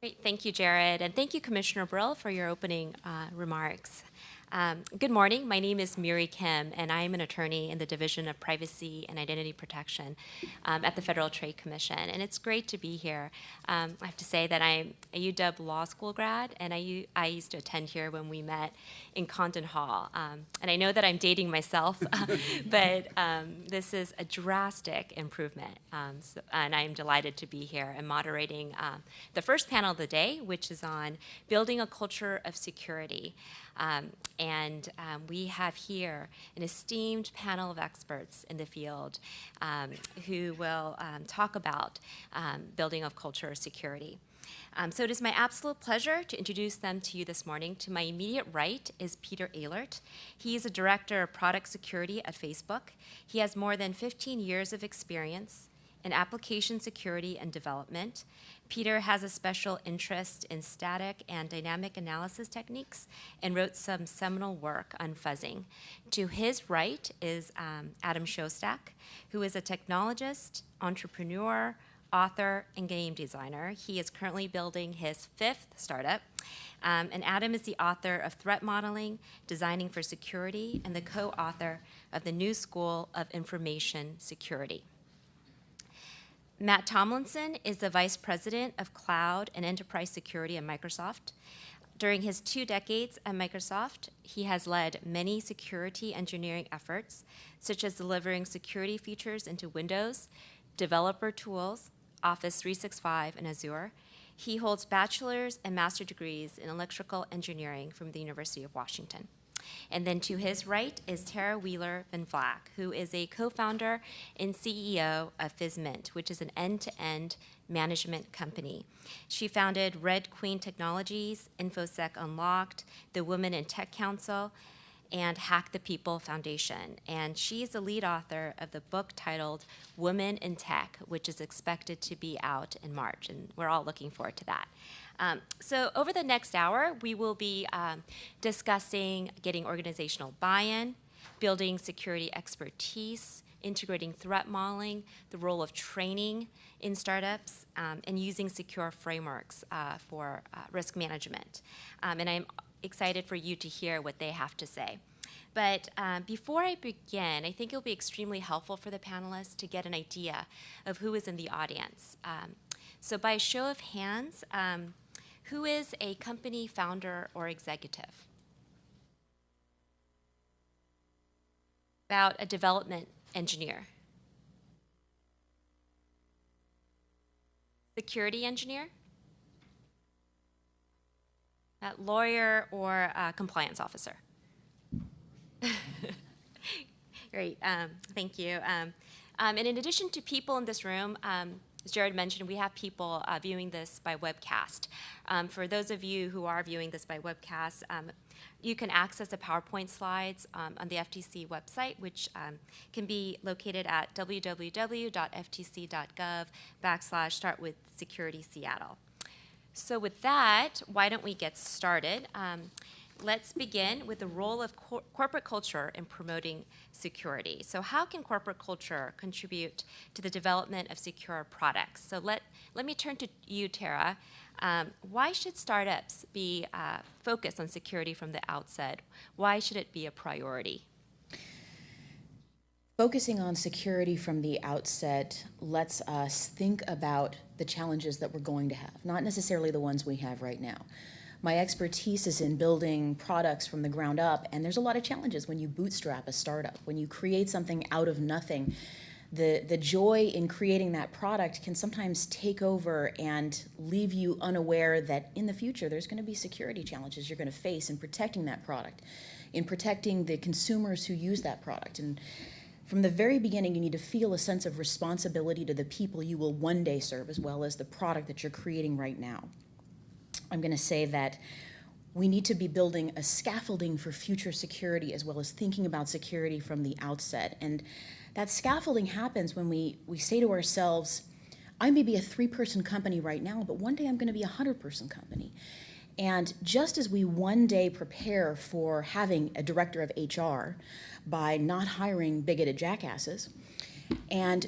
Great, thank you, Jared, and thank you, Commissioner Brill, for your opening remarks. Good morning. My name is Miry Kim, and I am an attorney in the Division of Privacy and Identity Protection at the Federal Trade Commission, and it's great to be here. I have to say that I'm a UW Law School grad, and I used to attend here when we met in Condon Hall. And I know that I'm dating myself, but this is a drastic improvement, and I'm delighted to be here and moderating the first panel of the day, which is on building a culture of security. We have here an esteemed panel of experts in the field who will talk about building a culture of security. So it is my absolute pleasure to introduce them to you this morning. To my immediate right is Peter Oehlert. He is a director of product security at Facebook. He has more than 15 years of experience in application security and development. Peter has a special interest in static and dynamic analysis techniques and wrote some seminal work on fuzzing. To his right is Adam Shostack, who is a technologist, entrepreneur, author, and game designer. He is currently building his 5th startup. And Adam is the author of Threat Modeling, Designing for Security, and the co-author of the New School of Information Security. Matt Thomlinson is the Vice President of Cloud and Enterprise Security at Microsoft. During his 2 decades at Microsoft, he has led many security engineering efforts, such as delivering security features into Windows, developer tools, Office 365, and Azure. He holds bachelor's and master's degrees in electrical engineering from the University of Washington. And then to his right is Tarah van Vlack, who is a co-founder and CEO of Fizzmint, which is an end-to-end management company. She founded Red Queen Technologies, InfoSec Unlocked, the Women in Tech Council, and Hack the People Foundation. And she's the lead author of the book titled Women in Tech, which is expected to be out in March, and we're all looking forward to that. So over the next hour, we will be discussing getting organizational buy-in, building security expertise, integrating threat modeling, the role of training in startups, and using secure frameworks for risk management. And I'm excited for you to hear what they have to say. But before I begin, I think it'll be extremely helpful for the panelists to get an idea of who is in the audience. So by a show of hands, who is a company founder or executive? About a development engineer? Security engineer? A lawyer or a compliance officer? Great, thank you. And in addition to people in this room, as Jared mentioned, we have people viewing this by webcast. For those of you who are viewing this by webcast, you can access the PowerPoint slides on the FTC website, which can be located at www.ftc.gov/startwithsecurityseattle. So with that, why don't we get started? Let's begin with the role of corporate culture in promoting security. So how can corporate culture contribute to the development of secure products? So let me turn to you, Tarah. Why should startups be focused on security from the outset? Why should it be a priority? Focusing on security from the outset lets us think about the challenges that we're going to have, not necessarily the ones we have right now. My expertise is in building products from the ground up, and there's a lot of challenges when you bootstrap a startup. When you create something out of nothing, the joy in creating that product can sometimes take over and leave you unaware that in the future there's going to be security challenges you're going to face in protecting that product, in protecting the consumers who use that product. And from the very beginning, you need to feel a sense of responsibility to the people you will one day serve, as well as the product that you're creating right now. I'm going to say that we need to be building a scaffolding for future security, as well as thinking about security from the outset. And that scaffolding happens when we say to ourselves, I may be a 3-person company right now, but one day I'm going to be a 100-person company. And just as we one day prepare for having a director of HR by not hiring bigoted jackasses, and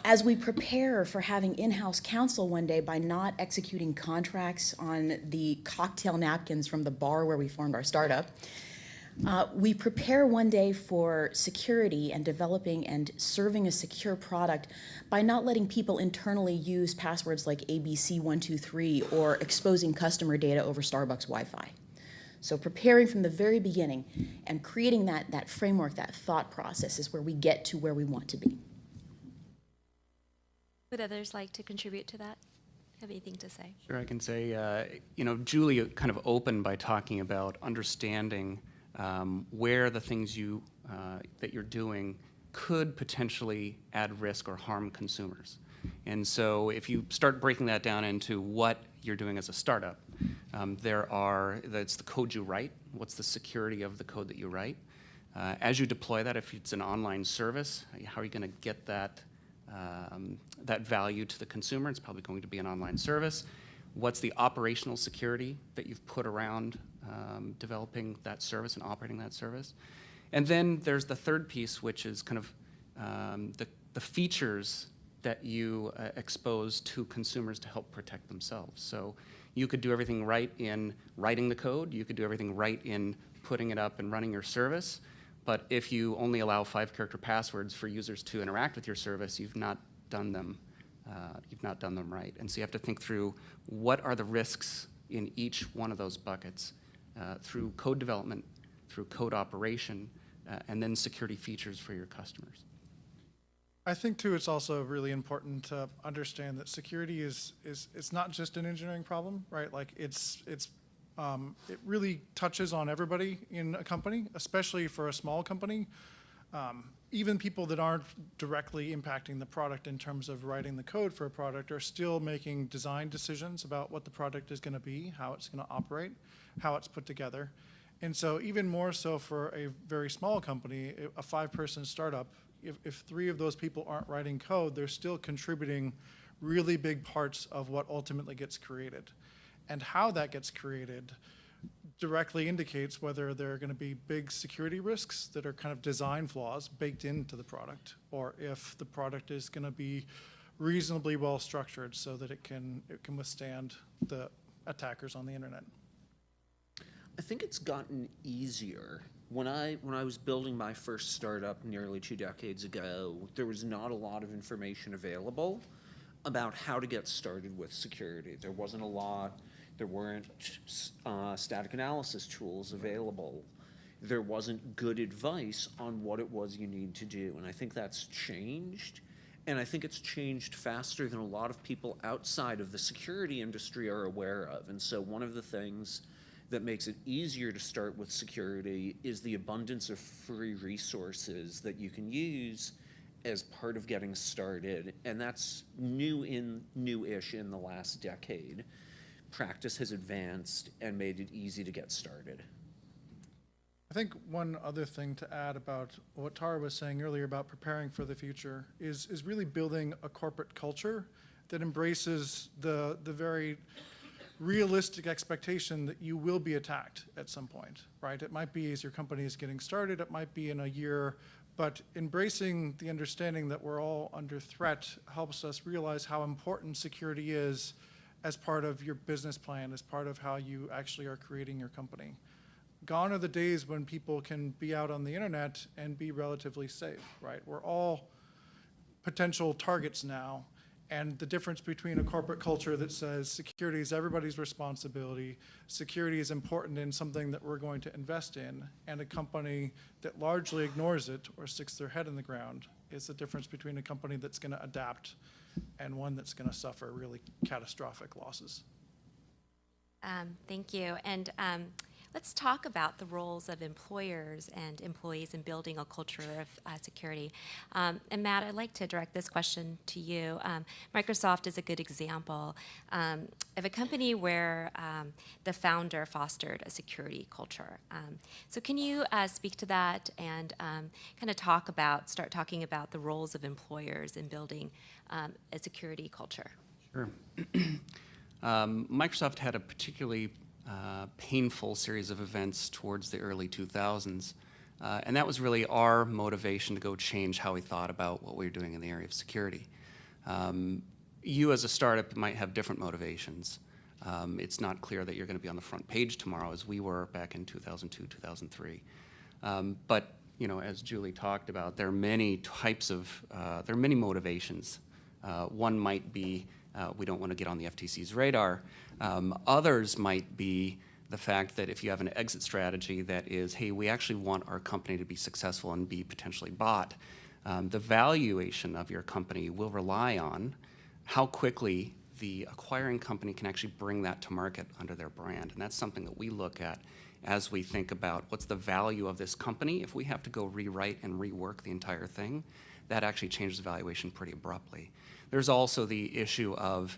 As we prepare for having in-house counsel one day by not executing contracts on the cocktail napkins from the bar where we formed our startup, we prepare one day for security and developing and serving a secure product by not letting people internally use passwords like ABC123 or exposing customer data over Starbucks Wi-Fi. So preparing from the very beginning and creating that framework, that thought process is where we get to where we want to be. Would others like to contribute to that? Have anything to say? Sure, I can say, Julie kind of opened by talking about understanding where the things that you're doing could potentially add risk or harm consumers. And so if you start breaking that down into what you're doing as a startup, that's the code you write, what's the security of the code that you write. As you deploy that, if it's an online service, how are you going to get that value to the consumer? It's probably going to be an online service. What's the operational security that you've put around developing that service and operating that service? And then there's the third piece, which is kind of the features that you expose to consumers to help protect themselves. So you could do everything right in writing the code. You could do everything right in putting it up and running your service. But if you only allow 5-character passwords for users to interact with your service, you've not done them right. And so you have to think through what are the risks in each one of those buckets through code development, through code operation, and then security features for your customers. I think too, it's also really important to understand that security is it's not just an engineering problem, right? Like it really touches on everybody in a company, especially for a small company. Even people that aren't directly impacting the product in terms of writing the code for a product are still making design decisions about what the product is going to be, how it's going to operate, how it's put together. And so even more so for a very small company, a 5-person startup, if 3 of those people aren't writing code, they're still contributing really big parts of what ultimately gets created. And how that gets created directly indicates whether there are going to be big security risks that are kind of design flaws baked into the product, or if the product is going to be reasonably well structured so that it can withstand the attackers on the internet. I think it's gotten easier. When I was building my first startup nearly 2 decades ago, there was not a lot of information available about how to get started with security. There wasn't a lot. There weren't static analysis tools available. There wasn't good advice on what it was you need to do. And I think that's changed. And I think it's changed faster than a lot of people outside of the security industry are aware of. And so one of the things that makes it easier to start with security is the abundance of free resources that you can use as part of getting started. And that's new-ish in the last decade. Practice has advanced and made it easy to get started. I think one other thing to add about what Tarah was saying earlier about preparing for the future is really building a corporate culture that embraces the very realistic expectation that you will be attacked at some point, right? It might be as your company is getting started, it might be in a year, but embracing the understanding that we're all under threat helps us realize how important security is as part of your business plan, as part of how you actually are creating your company. Gone are the days when people can be out on the internet and be relatively safe, right? We're all potential targets now. And the difference between a corporate culture that says security is everybody's responsibility, security is important and something that we're going to invest in, and a company that largely ignores it or sticks their head in the ground is the difference between a company that's going to adapt and one that's going to suffer really catastrophic losses. Thank you. And let's talk about the roles of employers and employees in building a culture of security. And Matt, I'd like to direct this question to you. Microsoft is a good example of a company where the founder fostered a security culture. So can you speak to that and kind of start talking about the roles of employers in building a security culture? Sure. Microsoft had a particularly painful series of events towards the early 2000s. And that was really our motivation to go change how we thought about what we were doing in the area of security. You as a startup might have different motivations. It's not clear that you're going to be on the front page tomorrow as we were back in 2002, 2003. But as Julie talked about, there are many types of, there are many motivations. One might be we don't want to get on the FTC's radar. Others might be the fact that if you have an exit strategy that is, hey, we actually want our company to be successful and be potentially bought, the valuation of your company will rely on how quickly the acquiring company can actually bring that to market under their brand. And that's something that we look at as we think about what's the value of this company. If we have to go rewrite and rework the entire thing, that actually changes the valuation pretty abruptly. There's also the issue of,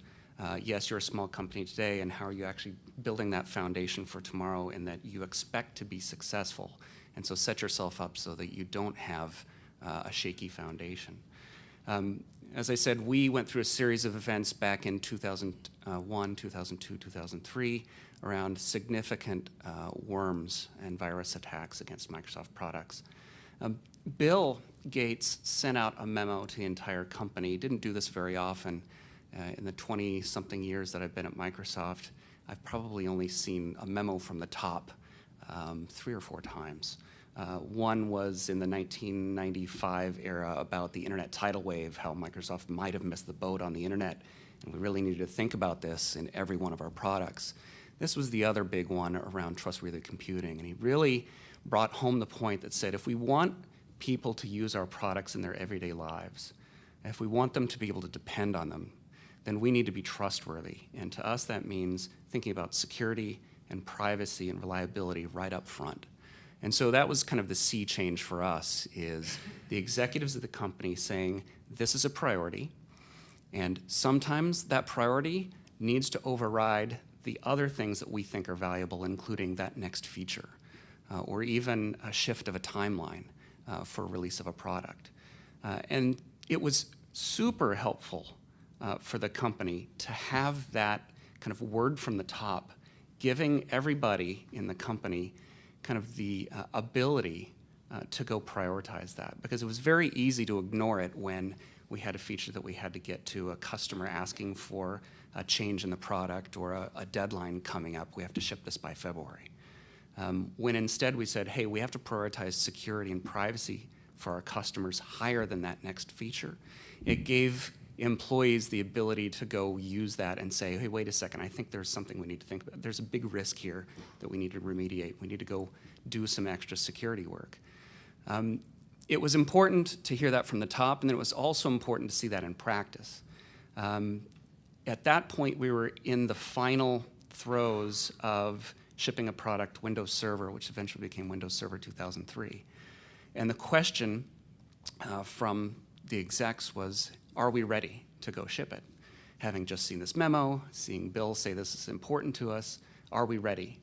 yes, you're a small company today, and how are you actually building that foundation for tomorrow and that you expect to be successful. And so set yourself up so that you don't have a shaky foundation. As I said, we went through a series of events back in 2001, 2002, 2003 around significant worms and virus attacks against Microsoft products. Bill Gates sent out a memo to the entire company. He didn't do this very often. In the 20-something years that I've been at Microsoft, I've probably only seen a memo from the top 3 or 4 times. One was in the 1995 era about the internet tidal wave, how Microsoft might have missed the boat on the internet, and we really needed to think about this in every one of our products. This was the other big one around trustworthy computing, and he really brought home the point that said, if we want people to use our products in their everyday lives, if we want them to be able to depend on them, then we need to be trustworthy. And to us, that means thinking about security and privacy and reliability right up front. And so that was kind of the sea change for us, is the executives of the company saying, this is a priority, and sometimes that priority needs to override the other things that we think are valuable, including that next feature, or even a shift of a timeline for release of a product. And it was super helpful for the company to have that kind of word from the top, giving everybody in the company kind of the ability to go prioritize that, because it was very easy to ignore it when we had a feature that we had to get to, a customer asking for a change in the product or a deadline coming up, we have to ship this by February. When instead we said, hey, we have to prioritize security and privacy for our customers higher than that next feature, it gave employees the ability to go use that and say, hey, wait a second, I think there's something we need to think about. There's a big risk here that we need to remediate. We need to go do some extra security work. It was important to hear that from the top, and then it was also important to see that in practice. At that point, we were in the final throes of shipping a product, Windows Server, which eventually became Windows Server 2003. And the question from the execs was, are we ready to go ship it? Having just seen this memo, seeing Bill say this is important to us, are we ready?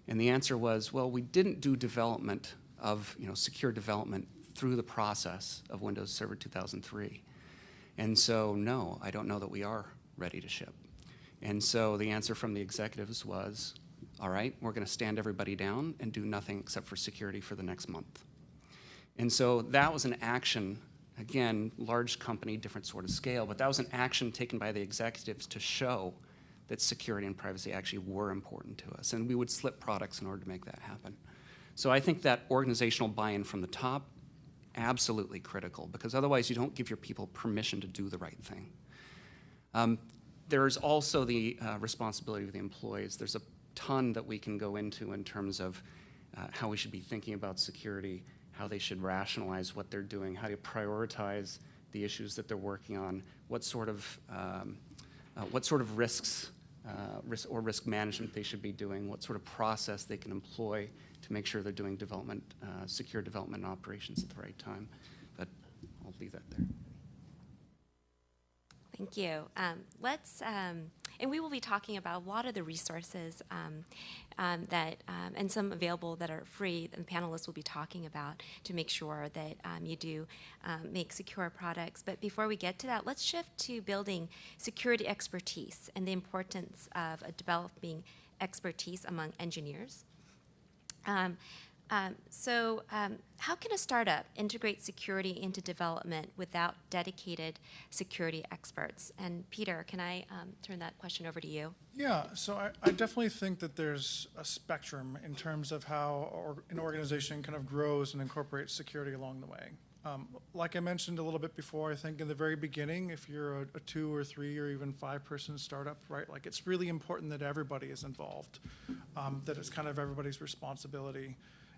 And the answer was, well, we didn't do development of, secure development through the process of Windows Server 2003. And so, no, I don't know that we are ready to ship. And so the answer from the executives was, all right, we're going to stand everybody down and do nothing except for security for the next month. And so that was an action. Again, large company, different sort of scale, but that was an action taken by the executives to show that security and privacy actually were important to us, and we would slip products in order to make that happen. So I think that organizational buy-in from the top, absolutely critical, because otherwise you don't give your people permission to do the right thing. There's also the responsibility of the employees. There's a ton that we can go into in terms of how we should be thinking about security, how they should rationalize what they're doing, how to prioritize the issues that they're working on, what sort of risks or risk management they should be doing, what sort of process they can employ to make sure they're doing development, secure development and operations at the right time. But I'll leave that there. Thank you. And we will be talking about a lot of the resources and some available that are free, and the panelists will be talking about to make sure that you do make secure products. But before we get to that, let's shift to building security expertise and the importance of developing expertise among engineers. How can a startup integrate security into development without dedicated security experts? And Peter, can I turn that question over to you? Yeah, so I definitely think that there's a spectrum in terms of how an organization kind of grows and incorporates security along the way. Like I mentioned a little bit before, I think in the very beginning, if you're a 2 or 3 or even 5-person startup, right, like it's really important that everybody is involved, that it's kind of everybody's responsibility.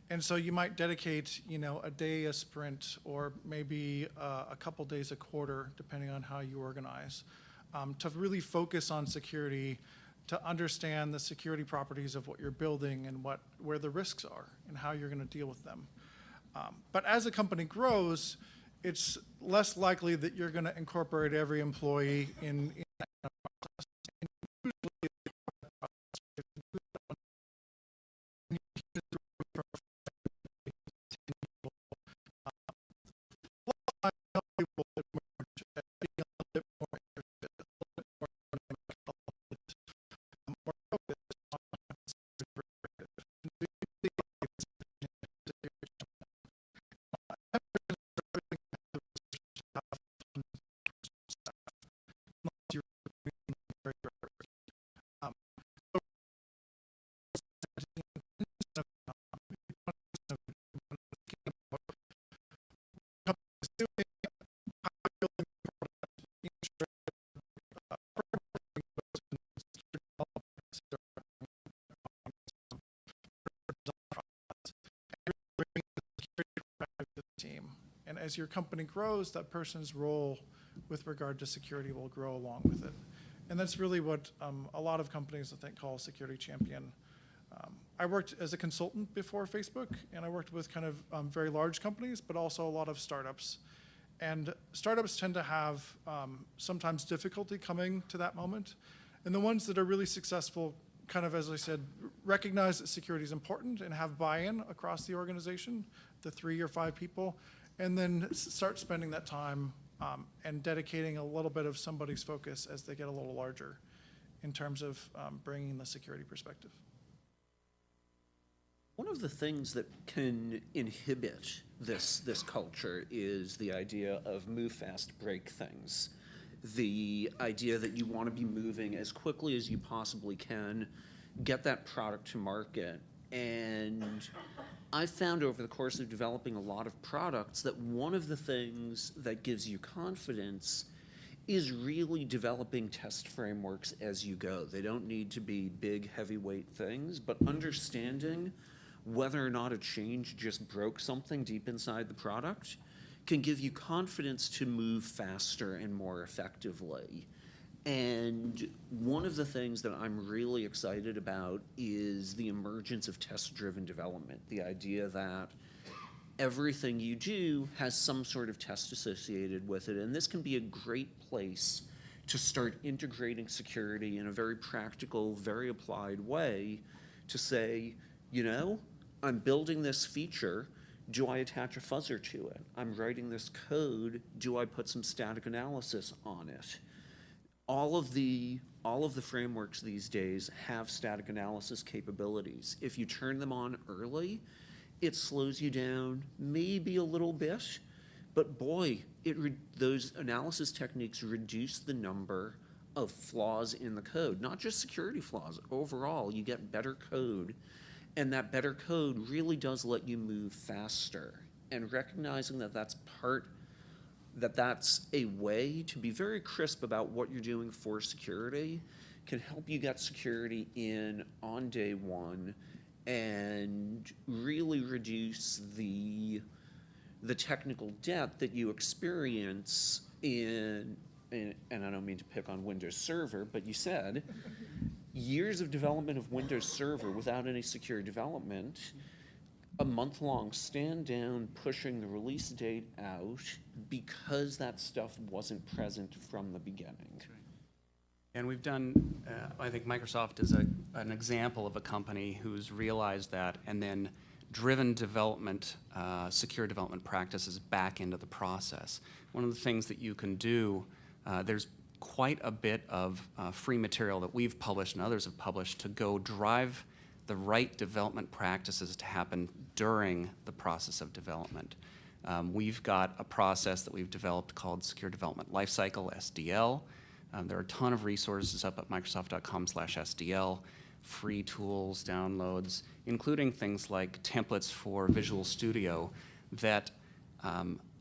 And so you might dedicate, a day a sprint or maybe a couple days a quarter, depending on how you organize, to really focus on security, to understand the security properties of what you're building and where the risks are and how you're going to deal with them. But as a company grows, it's less likely that you're going to incorporate every employee in that kind of process. And usually, team. And as your company grows, that person's role with regard to security will grow along with it. And that's really what a lot of companies, I think, call a security champion. I worked as a consultant before Facebook, and I worked with kind of very large companies, but also a lot of startups. And startups tend to have sometimes difficulty coming to that moment. And the ones that are really successful, kind of, as I said, recognize that security is important and have buy-in across the organization, the 3 or 5 people, and then start spending that time and dedicating a little bit of somebody's focus as they get a little larger in terms of bringing the security perspective. One of the things that can inhibit this culture is the idea of move fast, break things. The idea that you want to be moving as quickly as you possibly can, get that product to market. And I've found over the course of developing a lot of products that one of the things that gives you confidence is really developing test frameworks as you go. They don't need to be big, heavyweight things, but understanding whether or not a change just broke something deep inside the product can give you confidence to move faster and more effectively. And one of the things that I'm really excited about is the emergence of test-driven development, the idea that everything you do has some sort of test associated with it. And this can be a great place to start integrating security in a very practical, very applied way to say, I'm building this feature. Do I attach a fuzzer to it? I'm writing this code. Do I put some static analysis on it? All of the frameworks these days have static analysis capabilities. If you turn them on early, it slows you down maybe a little bit, but boy, those analysis techniques reduce the number of flaws in the code, not just security flaws. Overall, you get better code, and that better code really does let you move faster. And recognizing that that's a way to be very crisp about what you're doing for security can help you get security in on day one and really reduce the technical debt that you experience and I don't mean to pick on Windows Server, but you said years of development of Windows Server without any secure development, a month-long stand down pushing the release date out because that stuff wasn't present from the beginning. And we've done, I think Microsoft is an example of a company who's realized that and then driven development, secure development practices back into the process. One of the things that you can do, there's quite a bit of free material that we've published and others have published to go drive the right development practices to happen during the process of development. We've got a process that we've developed called Secure Development Lifecycle, SDL. There are a ton of resources up at microsoft.com/SDL, free tools, downloads, including things like templates for Visual Studio that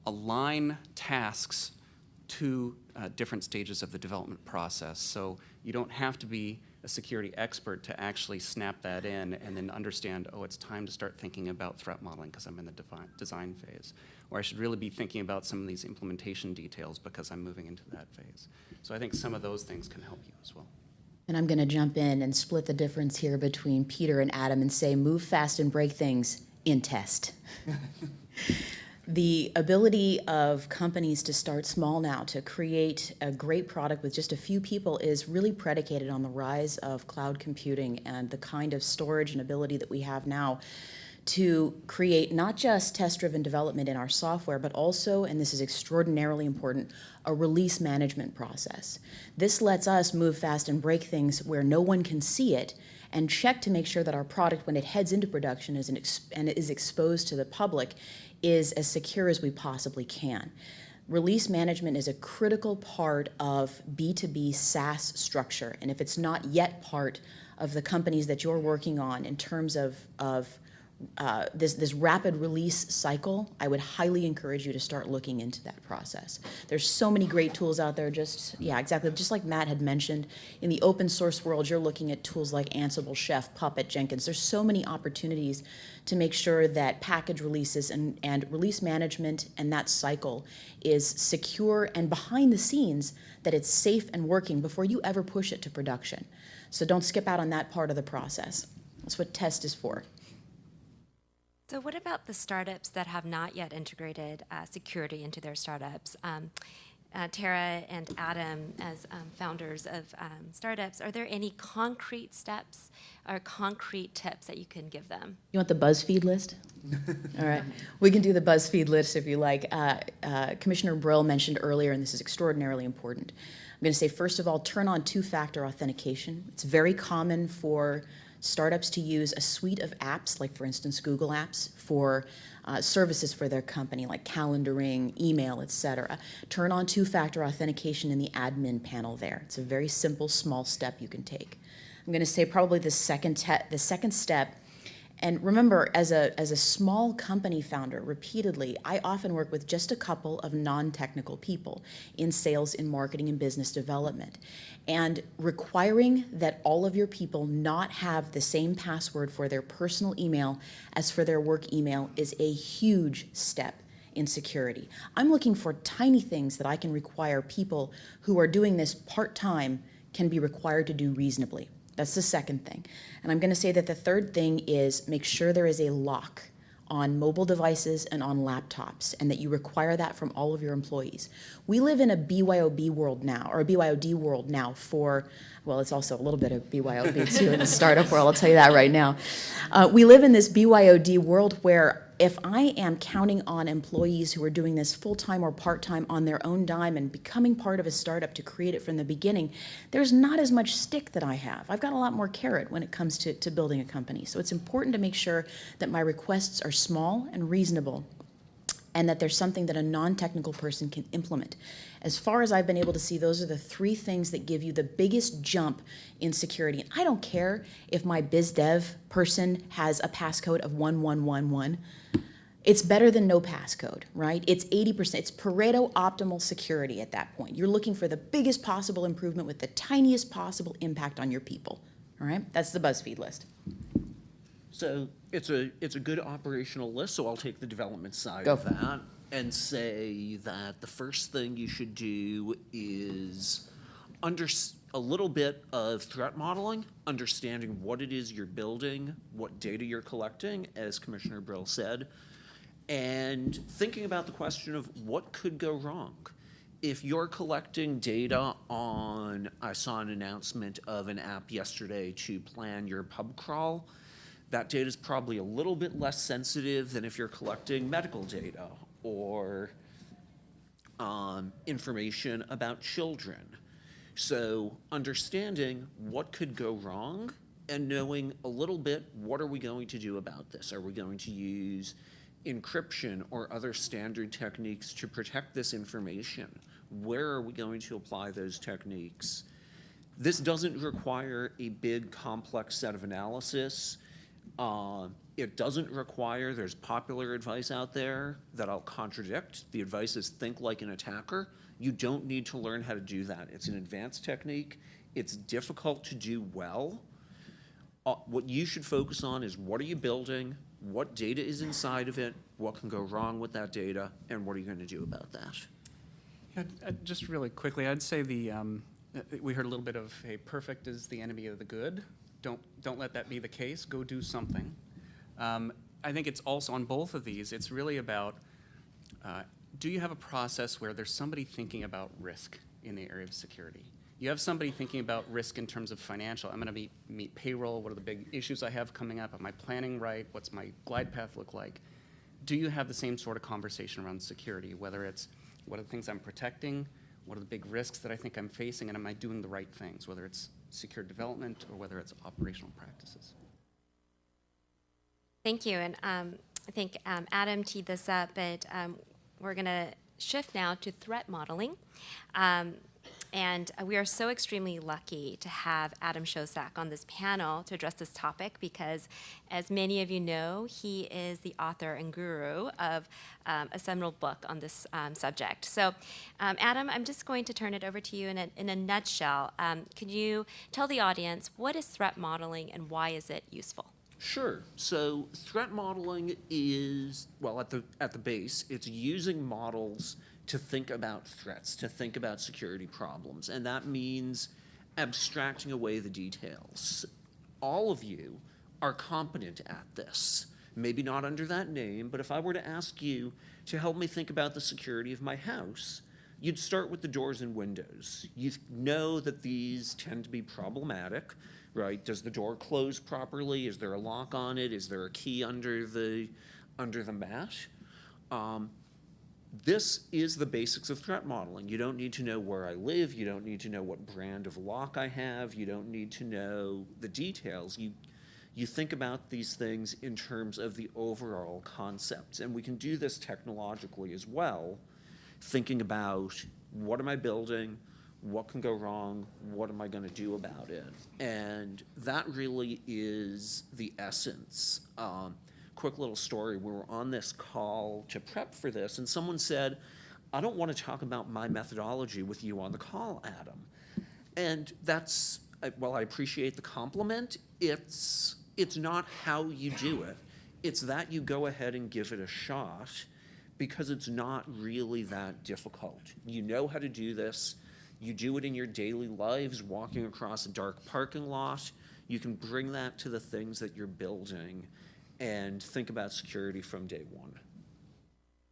align tasks to different stages of the development process. So you don't have to be a security expert to actually snap that in and then understand, oh, it's time to start thinking about threat modeling because I'm in the design phase. Or I should really be thinking about some of these implementation details because I'm moving into that phase. So I think some of those things can help you as well. And I'm going to jump in and split the difference here between Peter and Adam and say move fast and break things in test. The ability of companies to start small now, to create a great product with just a few people, is really predicated on the rise of cloud computing and the kind of storage and ability that we have now to create not just test-driven development in our software, but also, and this is extraordinarily important, a release management process. This lets us move fast and break things where no one can see it, and check to make sure that our product, when it heads into production and is exposed to the public, is as secure as we possibly can. Release management is a critical part of B2B SaaS structure, and if it's not yet part of the companies that you're working on in terms of this rapid release cycle, I would highly encourage you to start looking into that process. There's so many great tools out there, just like Matt had mentioned. In the open source world, you're looking at tools like Ansible, Chef, Puppet, Jenkins. There's so many opportunities to make sure that package releases and release management and that cycle is secure and behind the scenes, that it's safe and working before you ever push it to production. So don't skip out on that part of the process. That's what test is for. So what about the startups that have not yet integrated security into their startups? Tarah and Adam, as founders of startups, are there any concrete steps or concrete tips that you can give them? You want the BuzzFeed list? All right. We can do the BuzzFeed list if you like. Commissioner Brill mentioned earlier, and this is extraordinarily important. I'm going to say, first of all, turn on two-factor authentication. It's very common for startups to use a suite of apps, like for instance Google Apps, for services for their company, like calendaring, email, etc. Turn on two-factor authentication in the admin panel there. It's a very simple, small step you can take. I'm going to say probably the second step. And remember, as a small company founder, repeatedly, I often work with just a couple of non-technical people in sales, in marketing, and business development. And requiring that all of your people not have the same password for their personal email as for their work email is a huge step in security. I'm looking for tiny things that I can require people who are doing this part-time can be required to do reasonably. That's the second thing. And I'm going to say that the third thing is make sure there is a lock on mobile devices and on laptops, and that you require that from all of your employees. We live in a BYOB world now, or a BYOD world now for, well, it's also a little bit of BYOB too in the startup world, I'll tell you that right now. We live in this BYOD world where if I am counting on employees who are doing this full-time or part-time on their own dime and becoming part of a startup to create it from the beginning, there's not as much stick that I have. I've got a lot more carrot when it comes to building a company. So it's important to make sure that my requests are small and reasonable, and that there's something that a non-technical person can implement. As far as I've been able to see, those are the three things that give you the biggest jump in security. And I don't care if my biz dev person has a passcode of 1111. It's better than no passcode, right? It's 80%. It's Pareto optimal security at that point. You're looking for the biggest possible improvement with the tiniest possible impact on your people, all right? That's the BuzzFeed list. So it's a good operational list, so I'll take the development side Go of that and say that the first thing you should do is a little bit of threat modeling, understanding what it is you're building, what data you're collecting, as Commissioner Brill said, and thinking about the question of what could go wrong. If you're collecting data on, I saw an announcement of an app yesterday to plan your pub crawl, that data is probably a little bit less sensitive than if you're collecting medical data or information about children. So understanding what could go wrong and knowing a little bit, what are we going to do about this? Are we going to use encryption or other standard techniques to protect this information? Where are we going to apply those techniques? This doesn't require a big, complex set of analysis. It doesn't require, there's popular advice out there that I'll contradict. The advice is think like an attacker. You don't need to learn how to do that. It's an advanced technique. It's difficult to do well. What you should focus on is what are you building, what data is inside of it, what can go wrong with that data, and what are you going to do about that? Yeah, just really quickly, I'd say we heard a little bit of, hey, perfect is the enemy of the good. Don't let that be the case. Go do something. I think it's also on both of these, it's really about, do you have a process where there's somebody thinking about risk in the area of security? You have somebody thinking about risk in terms of financial. I'm going to meet payroll. What are the big issues I have coming up? Am I planning right? What's my glide path look like? Do you have the same sort of conversation around security, whether it's what are the things I'm protecting, what are the big risks that I think I'm facing, and am I doing the right things, whether it's secure development or whether it's operational practices? Thank you, and I think Adam teed this up, but we're going to shift now to threat modeling. And we are so extremely lucky to have Adam Shostack on this panel to address this topic because, as many of you know, he is the author and guru of a seminal book on this subject. So, Adam, I'm just going to turn it over to you in a nutshell. Could you tell the audience what is threat modeling and why is it useful? Sure. So threat modeling is, well, at the base, it's using models to think about threats, to think about security problems, and that means abstracting away the details. All of you are competent at this. Maybe not under that name, but if I were to ask you to help me think about the security of my house, you'd start with the doors and windows. You know that these tend to be problematic, right? Does the door close properly? Is there a lock on it? Is there a key under the mat? This is the basics of threat modeling. You don't need to know where I live. You don't need to know what brand of lock I have. You don't need to know the details. You think about these things in terms of the overall concepts. And we can do this technologically as well, thinking about what am I building, what can go wrong, what am I going to do about it? And that really is the essence. Quick little story, we were on this call to prep for this, and someone said, I don't want to talk about my methodology with you on the call, Adam. And that's, well, I appreciate the compliment. It's not how you do it. It's that you go ahead and give it a shot because it's not really that difficult. You know how to do this. You do it in your daily lives, walking across a dark parking lot. You can bring that to the things that you're building and think about security from day one.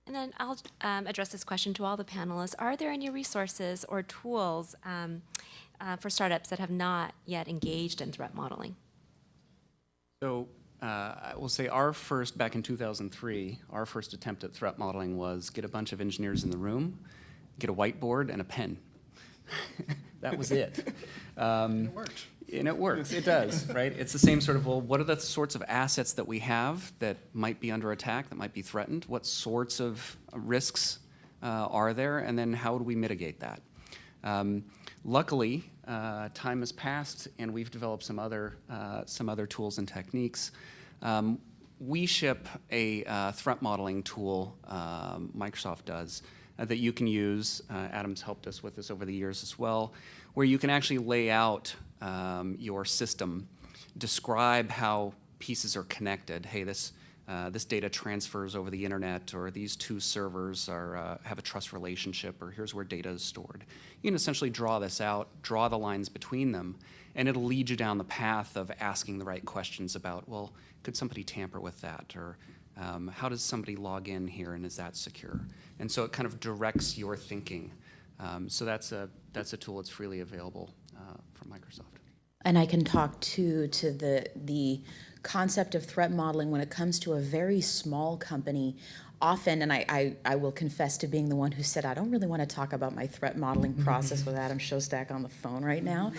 And then I'll address this question to all the panelists. Are there any resources or tools for startups that have not yet engaged in threat modeling? So I will say back in 2003, our first attempt at threat modeling was get a bunch of engineers in the room, get a whiteboard and a pen. That was it. It worked. And it works, it does, right? It's the same sort of, well, what are the sorts of assets that we have that might be under attack, that might be threatened? What sorts of risks are there? And then how do we mitigate that? Luckily, time has passed and we've developed some other tools and techniques. We ship a threat modeling tool, Microsoft does, that you can use. Adam's helped us with this over the years as well, where you can actually lay out your system, describe how pieces are connected. Hey, this data transfers over the internet, or these two servers have a trust relationship, or here's where data is stored. You can essentially draw this out, draw the lines between them, and it'll lead you down the path of asking the right questions about, well, could somebody tamper with that? Or how does somebody log in here, and is that secure? And so it kind of directs your thinking. So that's a tool that's freely available from Microsoft. And I can talk to the concept of threat modeling when it comes to a very small company. often, and I will confess to being the one who said, I don't really want to talk about my threat modeling process with Adam Shostack on the phone right now.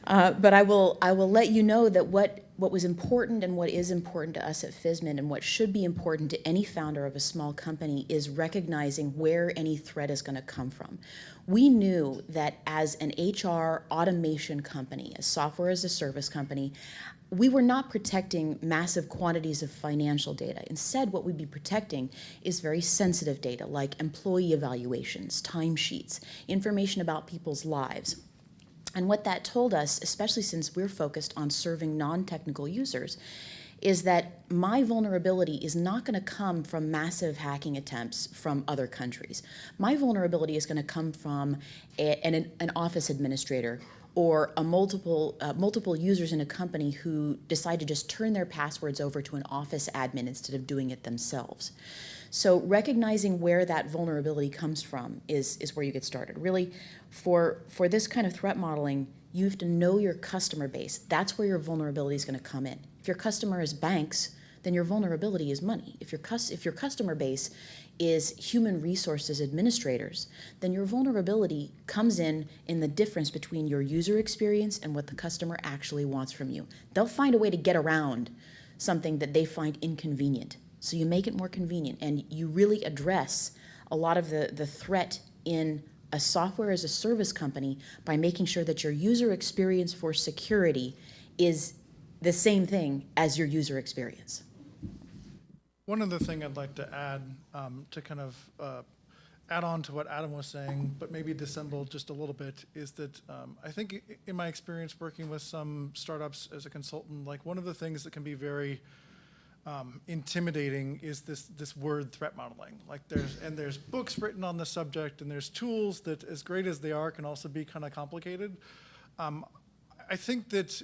But I will let you know that what was important and what is important to us at Fizzmint and what should be important to any founder of a small company is recognizing where any threat is going to come from. We knew that as an HR automation company, a software as a service company, we were not protecting massive quantities of financial data. Instead, what we'd be protecting is very sensitive data like employee evaluations, timesheets, information about people's lives. And what that told us, especially since we're focused on serving non-technical users, is that my vulnerability is not going to come from massive hacking attempts from other countries. My vulnerability is going to come from an office administrator or multiple users in a company who decide to just turn their passwords over to an office admin instead of doing it themselves. So recognizing where that vulnerability comes from is where you get started. Really, for this kind of threat modeling, you have to know your customer base. That's where your vulnerability is going to come in. If your customer is banks, then your vulnerability is money. If your customer base is human resources administrators, then your vulnerability comes in the difference between your user experience and what the customer actually wants from you. They'll find a way to get around something that they find inconvenient. So you make it more convenient, and you really address a lot of the threat in a software as a service company by making sure that your user experience for security is the same thing as your user experience. One other thing I'd like to add to kind of add on to what Adam was saying, but maybe dissemble just a little bit, is that I think in my experience working with some startups as a consultant, like one of the things that can be very intimidating is this word threat modeling. Like there's books written on the subject, and there's tools that, as great as they are, can also be kind of complicated. I think that,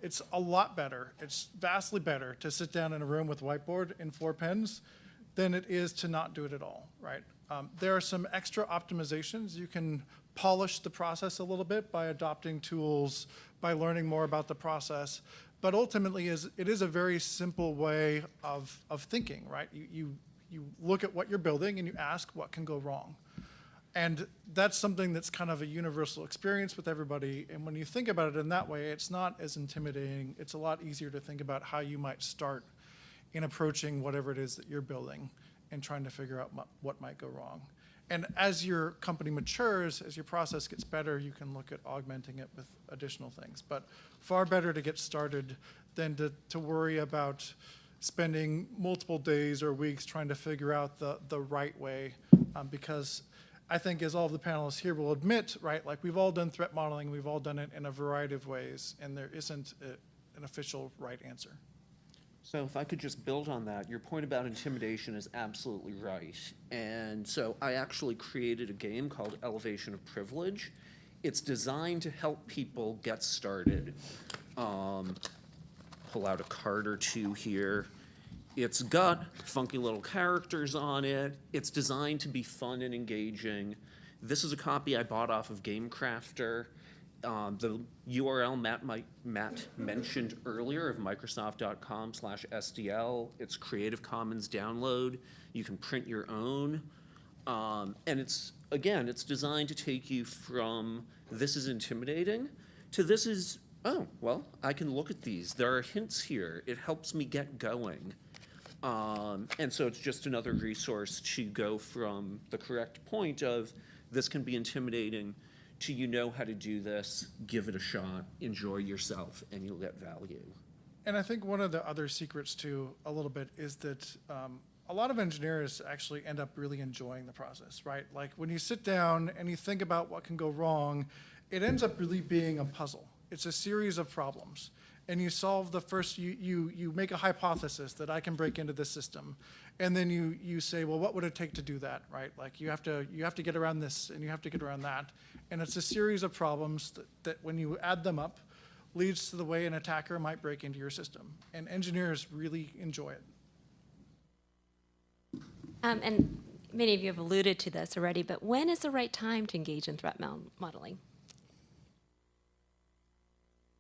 it's a lot better, it's vastly better to sit down in a room with a whiteboard and 4 pens than it is to not do it at all, right? There are some extra optimizations. You can polish the process a little bit by adopting tools, by learning more about the process, but ultimately it is a very simple way of thinking, right? You look at what you're building and you ask what can go wrong. And that's something that's kind of a universal experience with everybody. And when you think about it in that way, it's not as intimidating. It's a lot easier to think about how you might start in approaching whatever it is that you're building and trying to figure out what might go wrong. And as your company matures, as your process gets better, you can look at augmenting it with additional things. But far better to get started than to worry about spending multiple days or weeks trying to figure out the right way, because I think, as all of the panelists here will admit, right, like we've all done threat modeling, we've all done it in a variety of ways, and there isn't an official right answer. So if I could just build on that, your point about intimidation is absolutely right. And so I actually created a game called Elevation of Privilege. It's designed to help people get started. Pull out a card or two here. It's got funky little characters on it. It's designed to be fun and engaging. This is a copy I bought off of GameCrafter. The URL Matt mentioned earlier of Microsoft.com/SDL. It's Creative Commons download. You can print your own. And it's designed to take you from this is intimidating to this is, oh, well, I can look at these. There are hints here. It helps me get going. And so it's just another resource to go from the correct point of this can be intimidating to how to do this, give it a shot, enjoy yourself, and you'll get value. And I think one of the other secrets too, a little bit, is that a lot of engineers actually end up really enjoying the process, right? Like when you sit down and you think about what can go wrong, it ends up really being a puzzle. It's a series of problems. And you solve the first, you make a hypothesis that I can break into this system. And then you say, well, what would it take to do that, right? Like you have to get around this and you have to get around that. And it's a series of problems that when you add them up, leads to the way an attacker might break into your system. And engineers really enjoy it. And many of you have alluded to this already, but when is the right time to engage in threat modeling?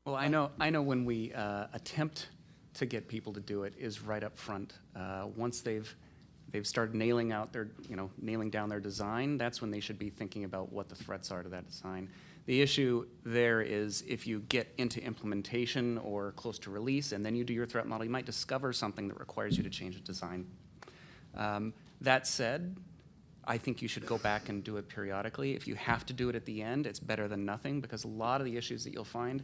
Well, I know when we attempt to get people to do it is right up front. Once they've they've started nailing down their design, that's when they should be thinking about what the threats are to that design. The issue there is if you get into implementation or close to release and then you do your threat model, you might discover something that requires you to change the design. That said, I think you should go back and do it periodically. If you have to do it at the end, it's better than nothing, because a lot of the issues that you'll find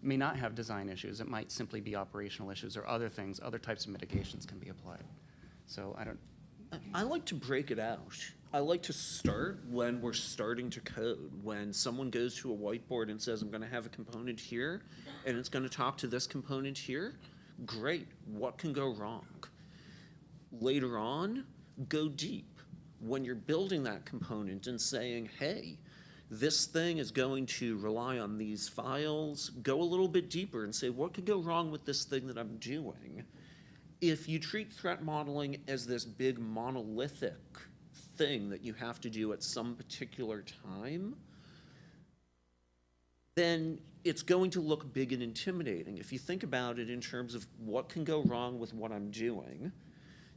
may not have design issues. It might simply be operational issues or other things, other types of mitigations can be applied. So I like to break it out. I like to start when we're starting to code. When someone goes to a whiteboard and says, I'm going to have a component here, and it's going to talk to this component here, great. What can go wrong? Later on, go deep. When you're building that component and saying, hey, this thing is going to rely on these files, go a little bit deeper and say, what could go wrong with this thing that I'm doing? If you treat threat modeling as this big monolithic thing that you have to do at some particular time, then it's going to look big and intimidating. If you think about it in terms of what can go wrong with what I'm doing,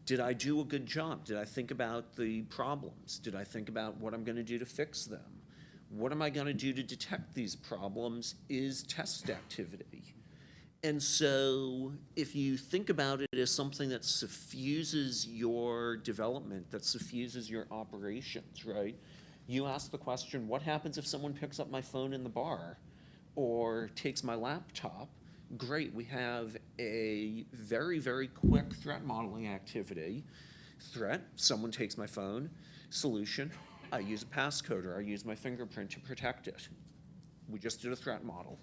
did I do a good job? Did I think about the problems? Did I think about what I'm going to do to fix them? What am I going to do to detect these problems is test activity. And so if you think about it as something that suffuses your development, that suffuses your operations, right? You ask the question, what happens if someone picks up my phone in the bar or takes my laptop? Great, we have a very, very quick threat modeling activity. Threat, someone takes my phone. Solution, I use a passcode or I use my fingerprint to protect it. We just did a threat model.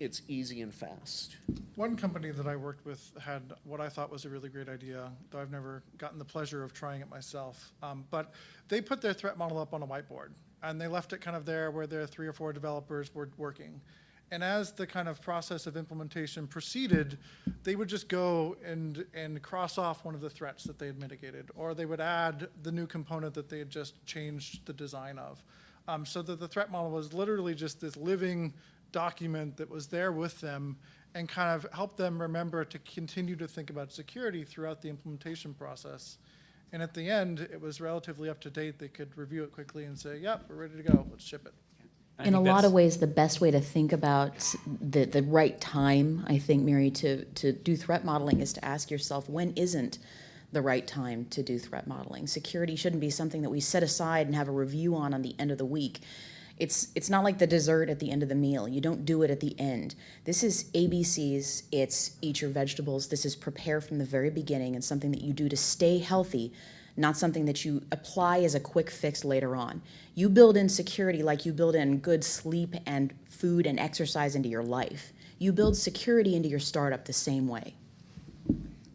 It's easy and fast. One company that I worked with had what I thought was a really great idea, though I've never gotten the pleasure of trying it myself. But they put their threat model up on a whiteboard, and they left it kind of there where their 3 or 4 developers were working. And as the kind of process of implementation proceeded, they would just go and cross off one of the threats that they had mitigated, or they would add the new component that they had just changed the design of. So that the threat model was literally just this living document that was there with them and kind of helped them remember to continue to think about security throughout the implementation process. And at the end, it was relatively up to date. They could review it quickly and say, yep, we're ready to go, let's ship it. In a lot of ways, the best way to think about the right time, I think, Miry, to do threat modeling is to ask yourself, when isn't the right time to do threat modeling? Security shouldn't be something that we set aside and have a review on the end of the week. It's not like the dessert at the end of the meal. You don't do it at the end. This is ABCs. It's eat your vegetables. This is prepare from the very beginning and something that you do to stay healthy, not something that you apply as a quick fix later on. You build in security like you build in good sleep and food and exercise into your life. You build security into your startup the same way.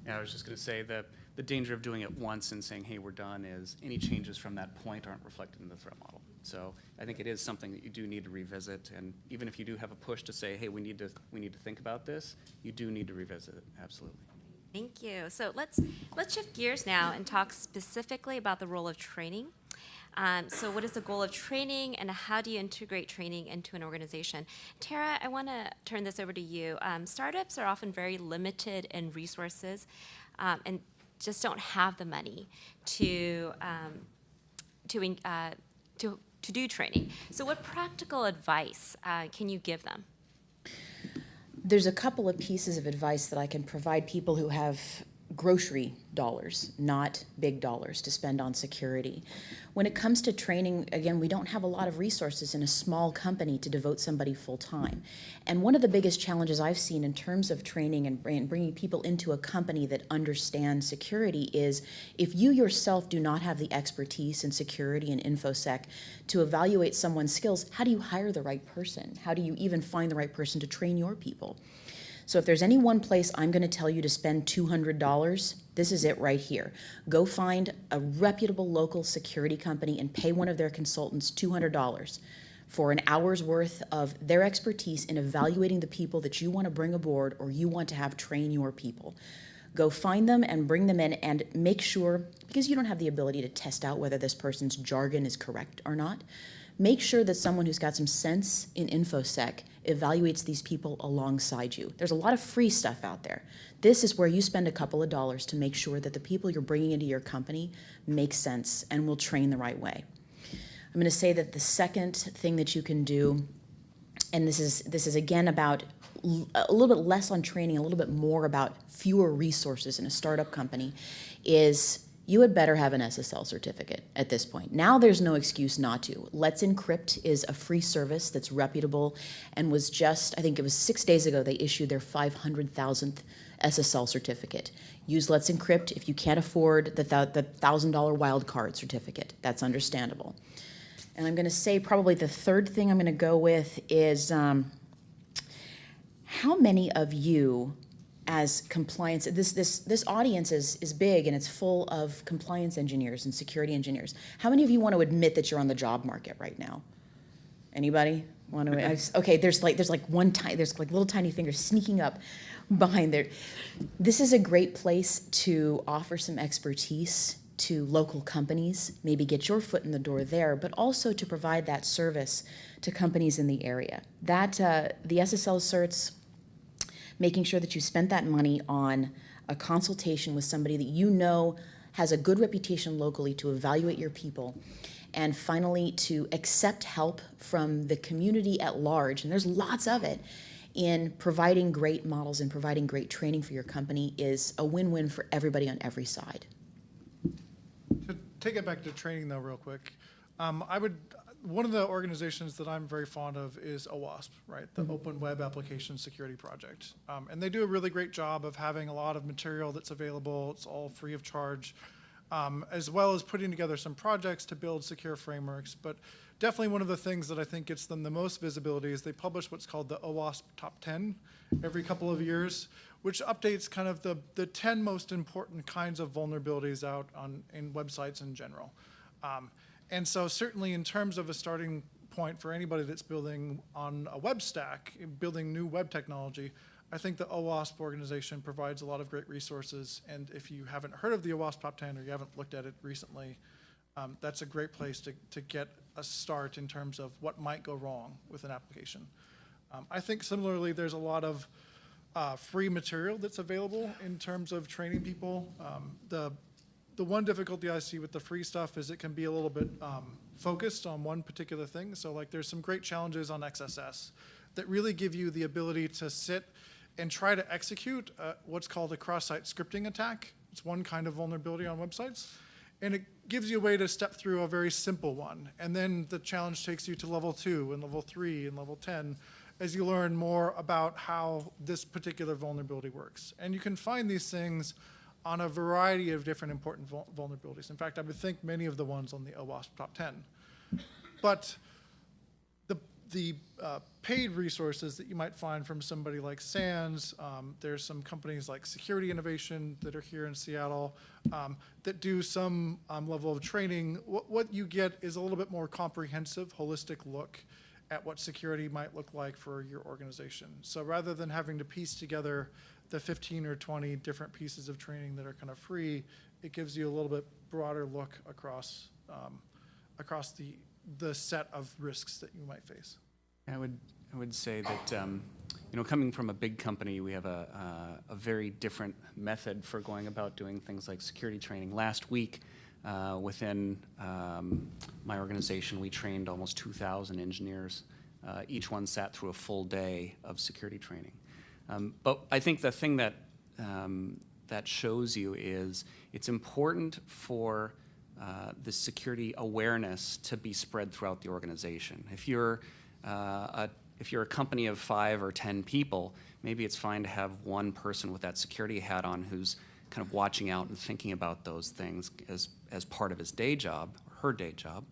Yeah, I was just going to say that the danger of doing it once and saying, hey, we're done, is any changes from that point aren't reflected in the threat model. So I think it is something that you do need to revisit, and even if you do have a push to say, hey, we need to think about this, you do need to revisit it, absolutely. Thank you. So let's shift gears now and talk specifically about the role of training. So what is the goal of training, and how do you integrate training into an organization? Tarah, I want to turn this over to you. Startups are often very limited in resources and just don't have the money to do training. So what practical advice can you give them? There's a couple of pieces of advice that I can provide people who have grocery dollars, not big dollars to spend on security. When it comes to training, again, we don't have a lot of resources in a small company to devote somebody full time. And one of the biggest challenges I've seen in terms of training and bringing people into a company that understands security is if you yourself do not have the expertise in security and InfoSec to evaluate someone's skills, how do you hire the right person? How do you even find the right person to train your people? So if there's any one place I'm going to tell you to spend $200, this is it right here. Go find a reputable local security company and pay one of their consultants $200 for an hour's worth of their expertise in evaluating the people that you want to bring aboard or you want to have train your people. Go find them and bring them in and make sure, because you don't have the ability to test out whether this person's jargon is correct or not, make sure that someone who's got some sense in InfoSec evaluates these people alongside you. There's a lot of free stuff out there. This is where you spend a couple of dollars to make sure that the people you're bringing into your company make sense and will train the right way. I'm going to say that the second thing that you can do, and this is again about a little bit less on training, a little bit more about fewer resources in a startup company, is you had better have an SSL certificate at this point. Now there's no excuse not to. Let's Encrypt is a free service that's reputable and was just, I think it was 6 days ago, they issued their 500,000th SSL certificate. Use Let's Encrypt if you can't afford the $1,000 wildcard certificate. That's understandable. And I'm going to say probably the third thing I'm going to go with is how many of you as compliance, this audience is big and it's full of compliance engineers and security engineers. How many of you want to admit that you're on the job market right now? Anybody want to? Okay, there's like little tiny fingers sneaking up behind there. This is a great place to offer some expertise to local companies, maybe get your foot in the door there, but also to provide that service to companies in the area. That the SSL certs, making sure that you spent that money on a consultation with somebody that you know has a good reputation locally to evaluate your people, and finally to accept help from the community at large, and there's lots of it, in providing great models and providing great training for your company is a win-win for everybody on every side. To take it back to training though real quick, one of the organizations that I'm very fond of is OWASP, right? The Open Web Application Security Project. And they do a really great job of having a lot of material that's available. It's all free of charge, as well as putting together some projects to build secure frameworks. But definitely one of the things that I think gets them the most visibility is they publish what's called the OWASP Top 10 every couple of years, which updates kind of the 10 most important kinds of vulnerabilities out in websites in general. And so certainly in terms of a starting point for anybody that's building on a web stack, building new web technology, I think the OWASP organization provides a lot of great resources. And if you haven't heard of the OWASP Top 10 or you haven't looked at it recently, that's a great place to get a start in terms of what might go wrong with an application. I think similarly, there's a lot of free material that's available in terms of training people. The one difficulty I see with the free stuff is it can be a little bit focused on one particular thing. So like there's some great challenges on XSS that really give you the ability to sit and try to execute what's called a cross-site scripting attack. It's one kind of vulnerability on websites. And it gives you a way to step through a very simple one. And then the challenge takes you to level 2 and level 3 and level 10 as you learn more about how this particular vulnerability works. And you can find these things on a variety of different important vulnerabilities. In fact, I would think many of the ones on the OWASP Top 10. But the paid resources that you might find from somebody like SANS, there's some companies like Security Innovation that are here in Seattle that do some level of training. What you get is a little bit more comprehensive, holistic look at what security might look like for your organization. So rather than having to piece together the 15 or 20 different pieces of training that are kind of free, it gives you a little bit broader look across the set of risks that you might face. I would say that coming from a big company, we have a very different method for going about doing things like security training. Last week, within my organization, we trained almost 2,000 engineers. Each one sat through a full day of security training. But I think the thing that shows you is it's important for the security awareness to be spread throughout the organization. If you're a company of 5 or 10 people, maybe it's fine to have one person with that security hat on who's kind of watching out and thinking about those things as part of his day job, or her day job.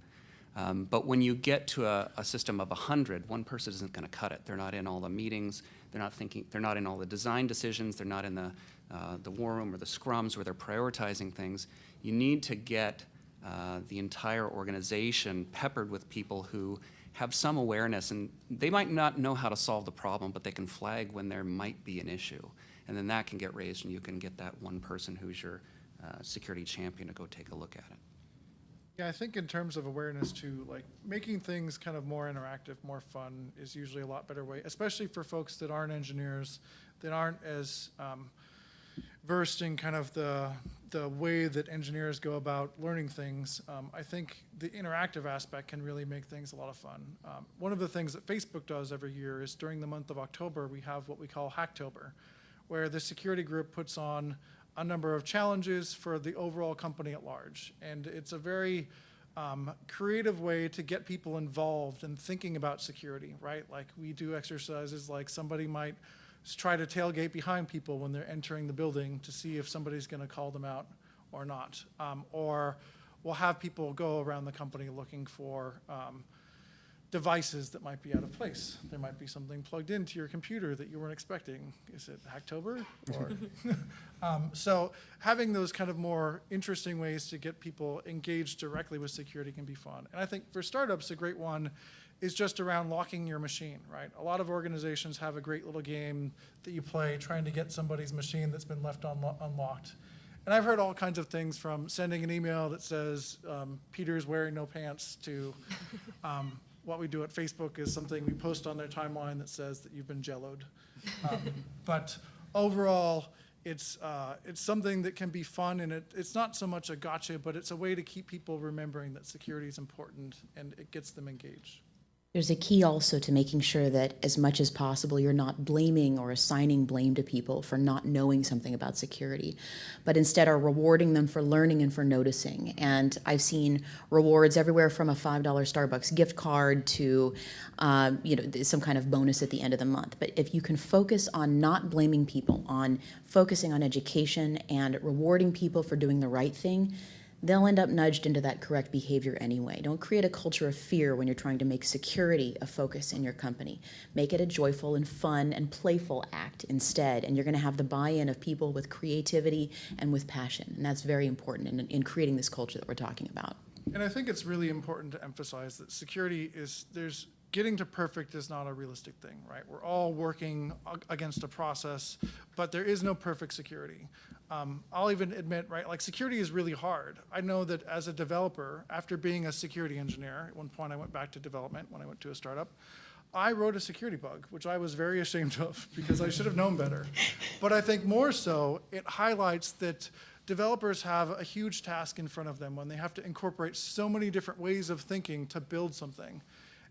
But when you get to a system of 100, one person isn't going to cut it. They're not in all the meetings. They're not in all the design decisions. They're not in the war room or the scrums where they're prioritizing things. You need to get the entire organization peppered with people who have some awareness, and they might not know how to solve the problem, but they can flag when there might be an issue. And then that can get raised, and you can get that one person who's your security champion to go take a look at it. Yeah, I think in terms of awareness too, like making things kind of more interactive, more fun is usually a lot better way, especially for folks that aren't engineers, that aren't as versed in kind of the way that engineers go about learning things. I think the interactive aspect can really make things a lot of fun. One of the things that Facebook does every year is during the month of October, we have what we call Hacktober, where the security group puts on a number of challenges for the overall company at large. And it's a very creative way to get people involved in thinking about security, right? Like we do exercises like somebody might try to tailgate behind people when they're entering the building to see if somebody's going to call them out or not. Or we'll have people go around the company looking for devices that might be out of place. There might be something plugged into your computer that you weren't expecting. Is it Hacktober? Or so having those kind of more interesting ways to get people engaged directly with security can be fun. And I think for startups, a great one is just around locking your machine, right? A lot of organizations have a great little game that you play trying to get somebody's machine that's been left unlocked. And I've heard all kinds of things from sending an email that says, Peter's wearing no pants, to what we do at Facebook is something we post on their timeline that says that you've been jelloed. But overall, it's something that can be fun, and it's not so much a gotcha, but it's a way to keep people remembering that security is important, and it gets them engaged. There's a key also to making sure that as much as possible you're not blaming or assigning blame to people for not knowing something about security, but instead are rewarding them for learning and for noticing. And I've seen rewards everywhere from a $5 Starbucks gift card to some kind of bonus at the end of the month. But if you can focus on not blaming people, on focusing on education and rewarding people for doing the right thing, they'll end up nudged into that correct behavior anyway. Don't create a culture of fear when you're trying to make security a focus in your company. Make it a joyful and fun and playful act instead, and you're going to have the buy-in of people with creativity and with passion, and that's very important in creating this culture that we're talking about. And I think it's really important to emphasize that security getting to perfect is not a realistic thing, right? We're all working against a process, but there is no perfect security. I'll even admit, right, like security is really hard. I know that as a developer, after being a security engineer, at one point I went back to development when I went to a startup, I wrote a security bug, which I was very ashamed of because I should have known better. But I think more so, it highlights that developers have a huge task in front of them when they have to incorporate so many different ways of thinking to build something.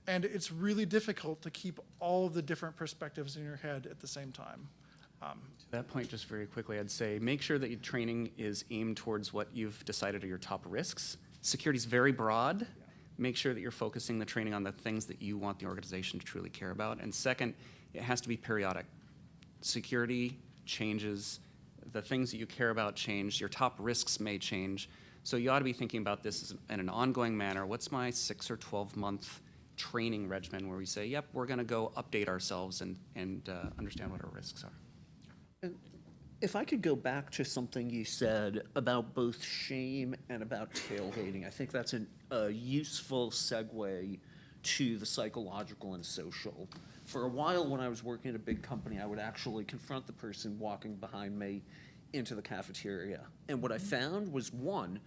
And it's really difficult to keep all of the different perspectives in your head at the same time. To that point, just very quickly, I'd say make sure that your training is aimed towards what you've decided are your top risks. Security is very broad. Make sure that you're focusing the training on the things that you want the organization to truly care about. And second, it has to be periodic. Security changes. The things that you care about change. Your top risks may change. So you ought to be thinking about this in an ongoing manner. What's my 6 or 12-month training regimen where we say, yep, we're going to go update ourselves and understand what our risks are. And if I could go back to something you said about both shame and about tailgating, I think that's a useful segue to the psychological and social. For a while when I was working at a big company, I would actually confront the person walking behind me into the cafeteria. And what I found was, one,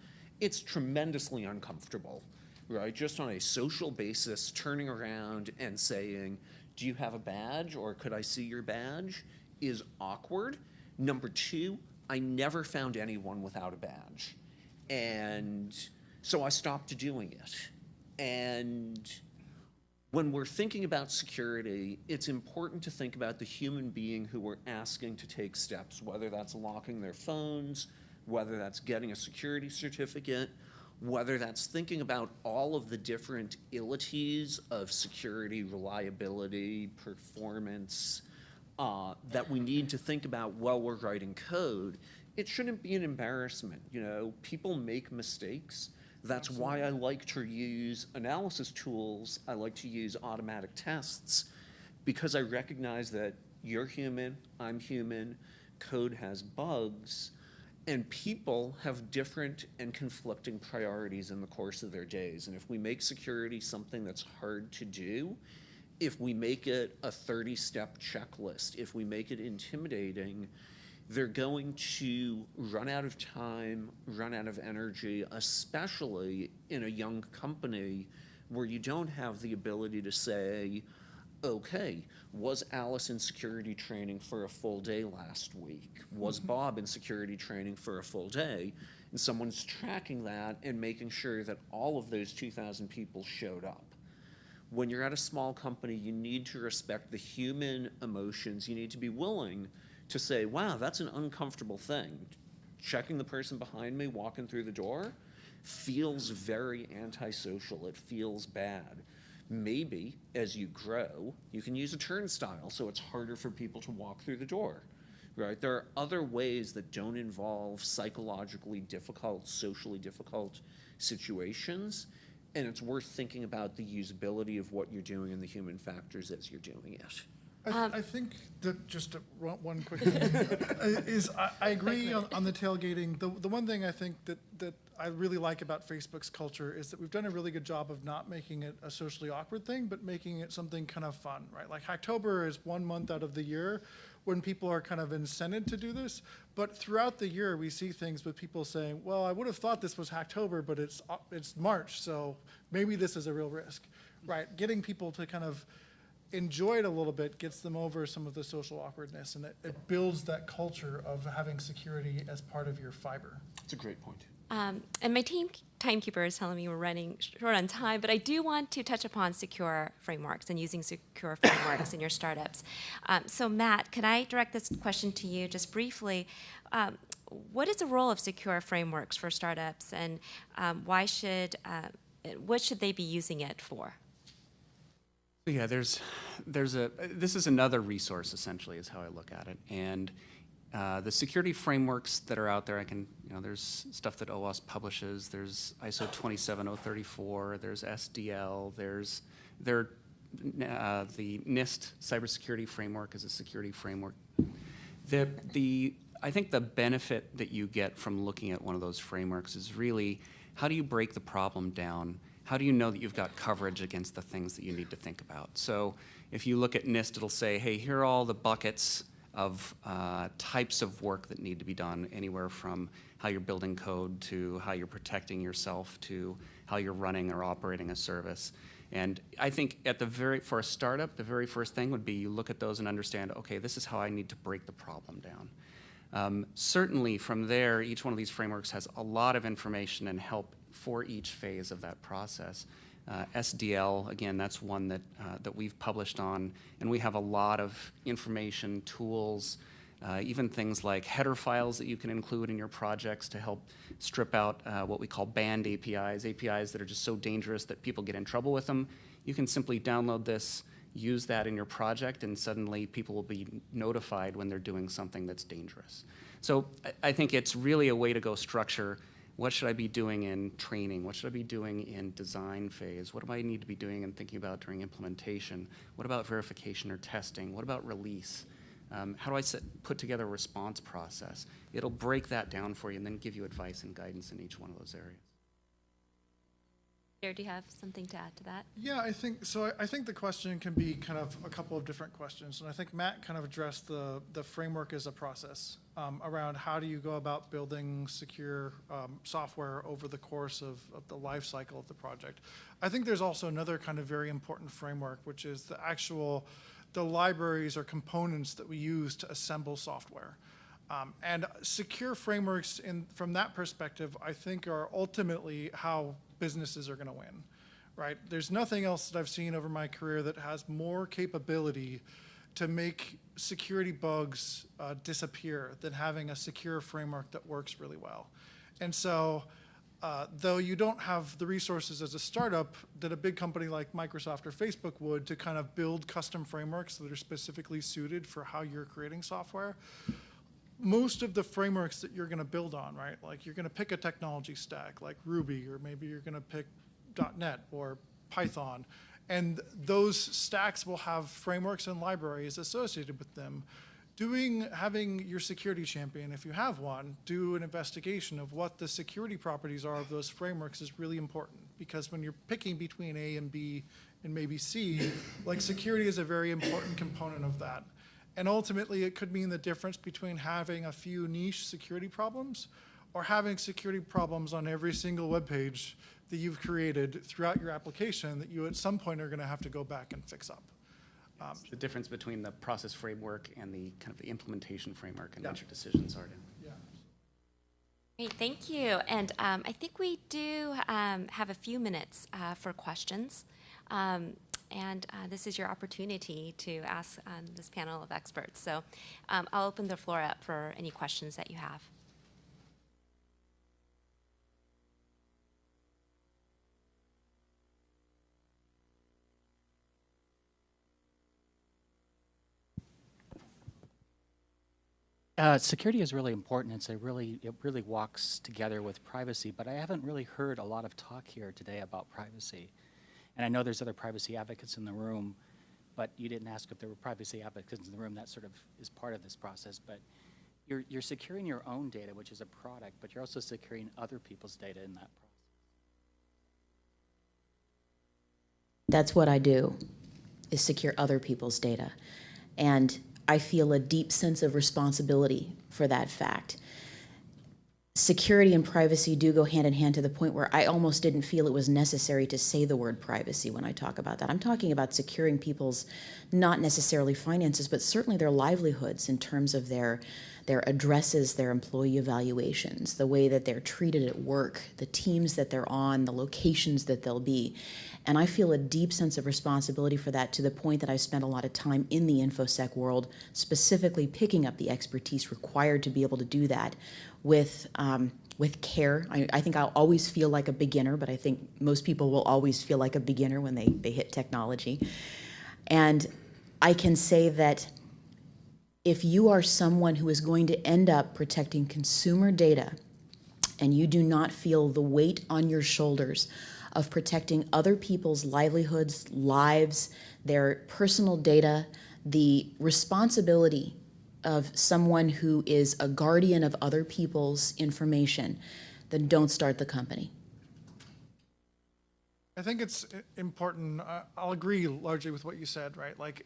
it's tremendously uncomfortable. Right, just on a social basis, turning around and saying, do you have a badge or could I see your badge, is awkward. Number two, I never found anyone without a badge. And so I stopped doing it. And when we're thinking about security, it's important to think about the human being who we're asking to take steps, whether that's locking their phones, whether that's getting a security certificate, whether that's thinking about all of the different ilities of security, reliability, performance that we need to think about while we're writing code. It shouldn't be an embarrassment. People make mistakes. That's why I like to use analysis tools. I like to use automatic tests because I recognize that you're human, I'm human, code has bugs. And people have different and conflicting priorities in the course of their days. And if we make security something that's hard to do, if we make it a 30-step checklist, if we make it intimidating, they're going to run out of time, run out of energy, especially in a young company where you don't have the ability to say, okay, was Alice in security training for a full day last week? Was Bob in security training for a full day? And someone's tracking that and making sure that all of those 2,000 people showed up. When you're at a small company, you need to respect the human emotions. You need to be willing to say, wow, that's an uncomfortable thing. Checking the person behind me walking through the door feels very antisocial. It feels bad. Maybe as you grow, you can use a turnstile so it's harder for people to walk through the door, right? There are other ways that don't involve psychologically difficult, socially difficult situations, and it's worth thinking about the usability of what you're doing and the human factors as you're doing it. I think that just one quick thing is I agree on the tailgating. The one thing I think that I really like about Facebook's culture is that we've done a really good job of not making it a socially awkward thing, but making it something kind of fun, right? Like Hacktober is 1 month out of the year when people are kind of incented to do this, but throughout the year we see things with people saying, well, I would have thought this was Hacktober, but it's March, so maybe this is a real risk, right? Getting people to kind of enjoy it a little bit gets them over some of the social awkwardness, and it builds that culture of having security as part of your fiber. It's a great point. And my timekeeper is telling me we're running short on time, but I do want to touch upon secure frameworks and using secure frameworks in your startups. So Matt, could I direct this question to you just briefly? What is the role of secure frameworks for startups, and what should they be using it for? Yeah, this is another resource, essentially, is how I look at it. And the security frameworks that are out there, there's stuff that OWASP publishes, there's ISO 27034, there's SDL, the NIST cybersecurity framework is a security framework. I think the benefit that you get from looking at one of those frameworks is really, how do you break the problem down? How do you know that you've got coverage against the things that you need to think about? So if you look at NIST, it'll say, hey, here are all the buckets of types of work that need to be done, anywhere from how you're building code to how you're protecting yourself to how you're running or operating a service. And I think for a startup, the very first thing would be you look at those and understand, okay, this is how I need to break the problem down. Certainly from there, each one of these frameworks has a lot of information and help for each phase of that process. SDL, again, that's one that we've published on, and we have a lot of information, tools, even things like header files that you can include in your projects to help strip out what we call banned APIs that are just so dangerous that people get in trouble with them. You can simply download this, use that in your project, and suddenly people will be notified when they're doing something that's dangerous. So I think it's really a way to go structure, what should I be doing in training? What should I be doing in design phase? What do I need to be doing and thinking about during implementation? What about verification or testing? What about release? How do I put together a response process? It'll break that down for you and then give you advice and guidance in each one of those areas. Do you have something to add to that? Yeah, I think so. I think the question can be kind of a couple of different questions, and I think Matt kind of addressed the framework as a process around how do you go about building secure software over the course of the life cycle of the project. I think there's also another kind of very important framework, which is the libraries or components that we use to assemble software. And secure frameworks from that perspective, I think, are ultimately how businesses are going to win, right? There's nothing else that I've seen over my career that has more capability to make security bugs disappear than having a secure framework that works really well. And so, though you don't have the resources as a startup that a big company like Microsoft or Facebook would to kind of build custom frameworks that are specifically suited for how you're creating software, most of the frameworks that you're going to build on, right? Like you're going to pick a technology stack like Ruby, or maybe you're going to pick .NET or Python, and those stacks will have frameworks and libraries associated with them. Having your security champion, if you have one, do an investigation of what the security properties are of those frameworks is really important, because when you're picking between A and B and maybe C, like security is a very important component of that. And ultimately, it could mean the difference between having a few niche security problems or having security problems on every single web page that you've created throughout your application that you at some point are going to have to go back and fix up. It's the difference between the process framework and the kind of the implementation framework and Yeah. what your decisions are. Great, thank you. And I think we do have a few minutes for questions. And this is your opportunity to ask this panel of experts. So I'll open the floor up for any questions that you have. Security is really important. It really walks together with privacy, but I haven't really heard a lot of talk here today about privacy. And I know there's other privacy advocates in the room, but you didn't ask if there were privacy advocates in the room. That sort of is part of this process. But you're securing your own data, which is a product, but you're also securing other people's data in that process. That's what I do, is secure other people's data. And I feel a deep sense of responsibility for that fact. Security and privacy do go hand in hand to the point where I almost didn't feel it was necessary to say the word privacy when I talk about that. I'm talking about securing people's, not necessarily finances, but certainly their livelihoods in terms of their addresses, their employee evaluations, the way that they're treated at work, the teams that they're on, the locations that they'll be. And I feel a deep sense of responsibility for that, to the point that I've spent a lot of time in the InfoSec world, specifically picking up the expertise required to be able to do that with care. I think I'll always feel like a beginner, but I think most people will always feel like a beginner when they hit technology. And I can say that if you are someone who is going to end up protecting consumer data and you do not feel the weight on your shoulders of protecting other people's livelihoods, lives, their personal data, the responsibility of someone who is a guardian of other people's information, then don't start the company. I think it's important. I'll agree largely with what you said, right? Like,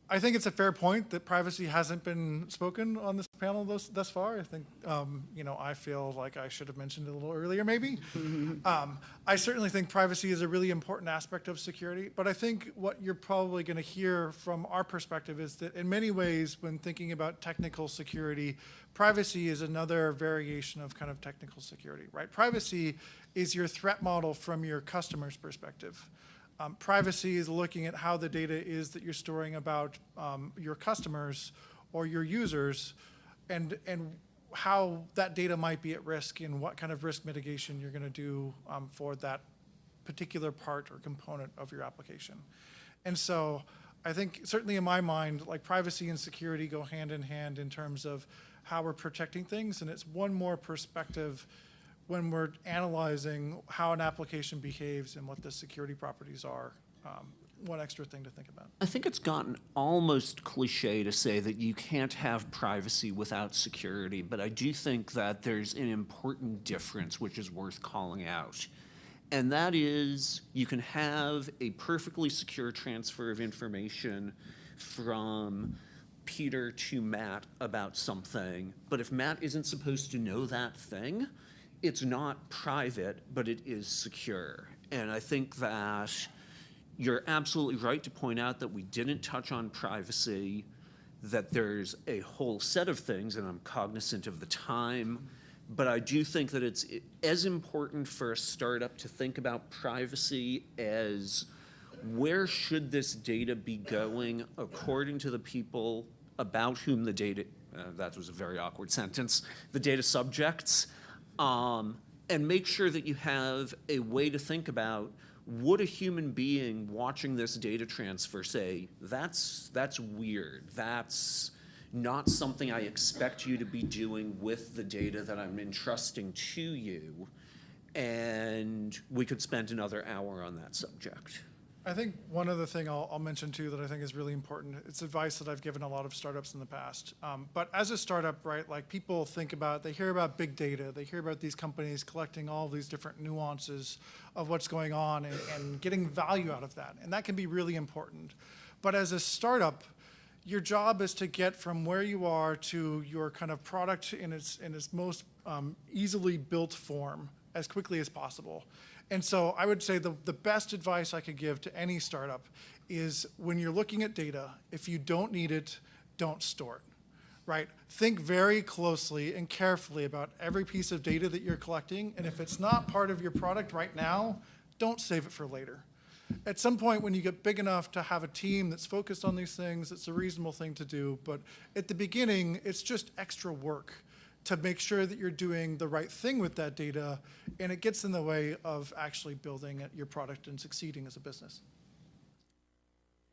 I think it's a fair point that privacy hasn't been spoken on this panel thus far. I think, I feel like I should have mentioned it a little earlier, maybe. I certainly think privacy is a really important aspect of security, but I think what you're probably going to hear from our perspective is that in many ways, when thinking about technical security, privacy is another variation of kind of technical security, right? Privacy is your threat model from your customer's perspective. Privacy is looking at how the data is that you're storing about your customers or your users, and how that data might be at risk and what kind of risk mitigation you're going to do for that particular part or component of your application. And so I think certainly in my mind, like, privacy and security go hand in hand in terms of how we're protecting things, and it's one more perspective when we're analyzing how an application behaves and what the security properties are. One extra thing to think about. I think it's gotten almost cliche to say that you can't have privacy without security, but I do think that there's an important difference which is worth calling out. And that is, you can have a perfectly secure transfer of information from Peter to Matt about something, but if Matt isn't supposed to know that thing, it's not private, but it is secure. And I think that you're absolutely right to point out that we didn't touch on privacy, that there's a whole set of things, and I'm cognizant of the time, but I do think that it's as important for a startup to think about privacy as where should this data be going according to the people about whom the data, that was a very awkward sentence, the data subjects, and make sure that you have a way to think about, would a human being watching this data transfer say, that's weird, that's not something I expect you to be doing with the data that I'm entrusting to you, and we could spend another hour on that subject. I think one other thing I'll mention too that I think is really important, it's advice that I've given a lot of startups in the past. But as a startup, right, like, people think about, they hear about big data, they hear about these companies collecting all these different nuances of what's going on and getting value out of that. And that can be really important. But as a startup, your job is to get from where you are to your kind of product in its most easily built form as quickly as possible. And so I would say the best advice I could give to any startup is when you're looking at data, if you don't need it, don't store it, right? Think very closely and carefully about every piece of data that you're collecting, and if it's not part of your product right now, don't save it for later. At some point when you get big enough to have a team that's focused on these things, it's a reasonable thing to do, but at the beginning, it's just extra work to make sure that you're doing the right thing with that data, and it gets in the way of actually building your product and succeeding as a business.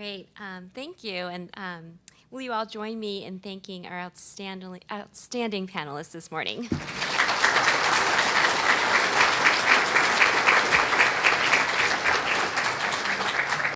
Great, thank you. And will you all join me in thanking our outstanding panelists this morning?